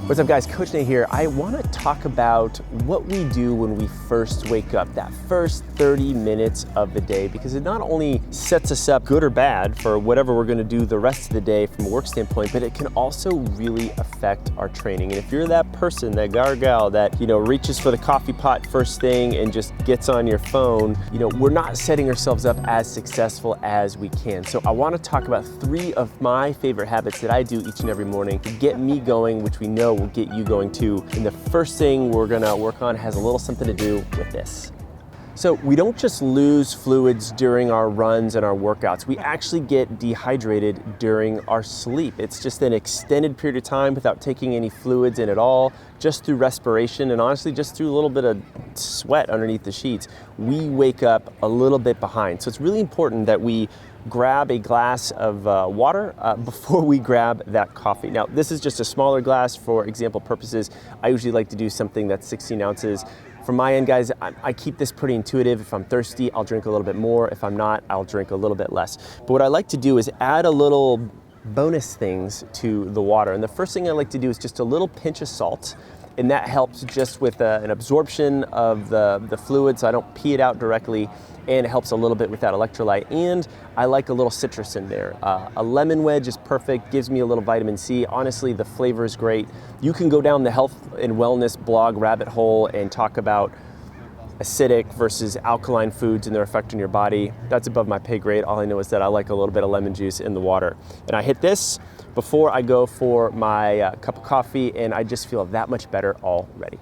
What's up guys, Coach Nate here. I want to talk about what we do when we first wake up, that first 30 minutes of the day, because it not only sets us up good or bad for whatever we're going to do the rest of the day from a work standpoint, but it can also really affect our training. And if you're that person, that guy or gal that, reaches for the coffee pot first thing and just gets on your phone, we're not setting ourselves up as successful as we can. So I want to talk about 3 of my favorite habits that I do each and every morning to get me going, which we know will get you going too. And the first thing we're gonna work on has a little something to do with this. So we don't just lose fluids during our runs and our workouts. We actually get dehydrated during our sleep. It's just an extended period of time without taking any fluids in at all, just through respiration and honestly just through a little bit of sweat underneath the sheets. We wake up a little bit behind. So it's really important that we grab a glass of water before we grab that coffee. Now, this is just a smaller glass for example purposes. I usually like to do something that's 16 ounces. From my end, guys, I keep this pretty intuitive. If I'm thirsty, I'll drink a little bit more. If I'm not, I'll drink a little bit less. But what I like to do is add a little bonus things to the water. And the first thing I like to do is just a little pinch of salt. And that helps just with an absorption of the fluid, so I don't pee it out directly, and it helps a little bit with that electrolyte. And I like a little citrus in there. A lemon wedge is perfect, gives me a little vitamin C. Honestly, the flavor is great. You can go down the health and wellness blog rabbit hole and talk about acidic versus alkaline foods and their effect on your body. That's above my pay grade. All I know is that I like a little bit of lemon juice in the water. And I hit this before I go for my cup of coffee, and I just feel that much better already.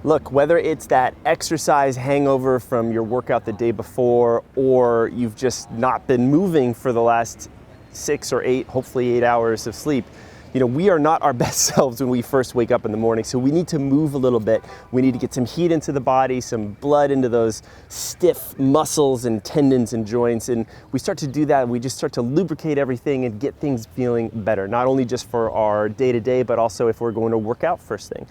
Look, whether it's that exercise hangover from your workout the day before, or you've just not been moving for the last 6 or 8, hopefully 8 hours of sleep, we are not our best selves when we first wake up in the morning, so we need to move a little bit. We need to get some heat into the body, some blood into those stiff muscles and tendons and joints, and we start to do that, we just start to lubricate everything and get things feeling better, not only just for our day-to-day, but also if we're going to work out first thing.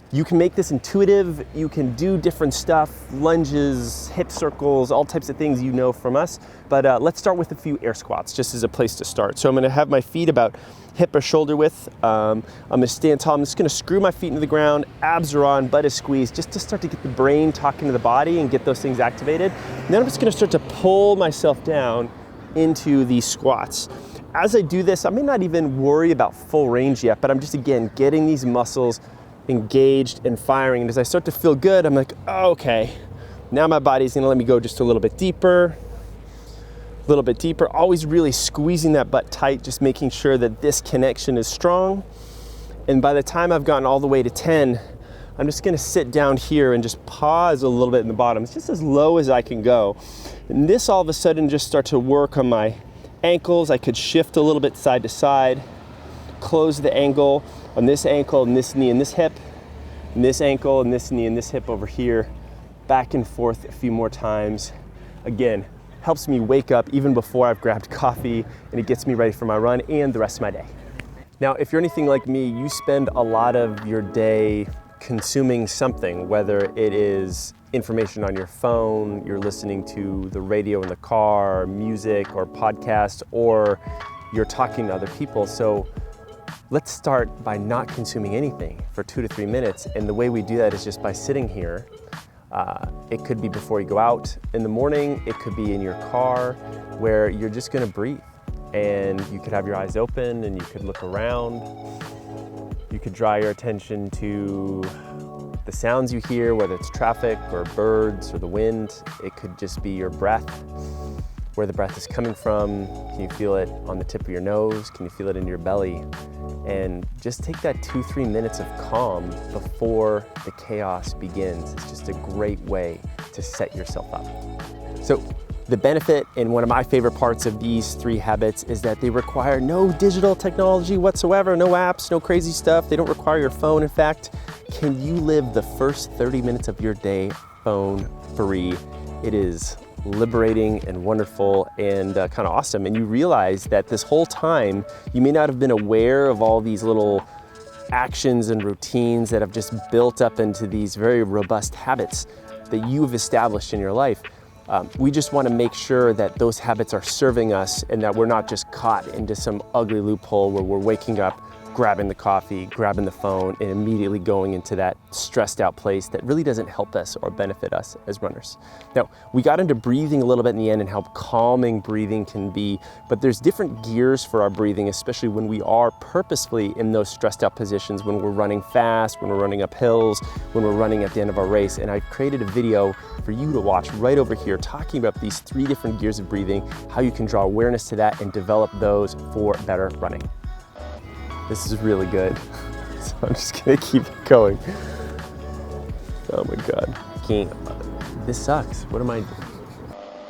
You can make this intuitive, you can do different stuff, lunges, hip circles, all types of things from us. But let's start with a few air squats, just as a place to start. So I'm gonna have my feet about hip or shoulder width. I'm gonna stand tall, I'm just gonna screw my feet into the ground, abs are on, butt is squeezed, just to start to get the brain talking to the body and get those things activated. And then I'm just gonna start to pull myself down into these squats. As I do this, I may not even worry about full range yet, but I'm just, again, getting these muscles engaged and firing. And as I start to feel good, I'm like, oh, okay, now my body's gonna let me go just a little bit deeper, always really squeezing that butt tight, just making sure that this connection is strong. And by the time I've gotten all the way to 10, I'm just gonna sit down here and just pause a little bit in the bottom. It's just as low as I can go. And this all of a sudden just start to work on my ankles. I could shift a little bit side to side, close the angle on this ankle and this knee and this hip, and this ankle and this knee and this hip over here, back and forth a few more times. Again, helps me wake up even before I've grabbed coffee, and it gets me ready for my run and the rest of my day. Now, if you're anything like me, you spend a lot of your day consuming something, whether it is information on your phone, you're listening to the radio in the car, music or podcast, or you're talking to other people. So let's start by not consuming anything for 2 to 3 minutes. And the way we do that is just by sitting here. It could be before you go out in the morning. It could be in your car where you're just gonna breathe. And you could have your eyes open and you could look around. You could draw your attention to the sounds you hear, whether it's traffic or birds or the wind. It could just be your breath, where the breath is coming from. Can you feel it on the tip of your nose? Can you feel it in your belly? And just take that 2-3 minutes of calm before the chaos begins. It's just a great way to set yourself up. So the benefit and one of my favorite parts of these 3 habits is that they require no digital technology whatsoever, no apps, no crazy stuff. They don't require your phone. In fact, can you live the first 30 minutes of your day phone free? It is liberating and wonderful and kind of awesome. And you realize that this whole time, you may not have been aware of all these little actions and routines that have just built up into these very robust habits that you've established in your life. We just want to make sure that those habits are serving us and that we're not just caught into some ugly loophole where we're waking up grabbing the coffee, grabbing the phone, and immediately going into that stressed out place that really doesn't help us or benefit us as runners. Now, we got into breathing a little bit in the end and how calming breathing can be, but there's different gears for our breathing, especially when we are purposefully in those stressed out positions, when we're running fast, when we're running up hills, when we're running at the end of our race. And I created a video for you to watch right over here talking about these 3 different gears of breathing, how you can draw awareness to that and develop those for better running. This is really good. So I'm just gonna keep going. Oh my God. This sucks. What am I doing?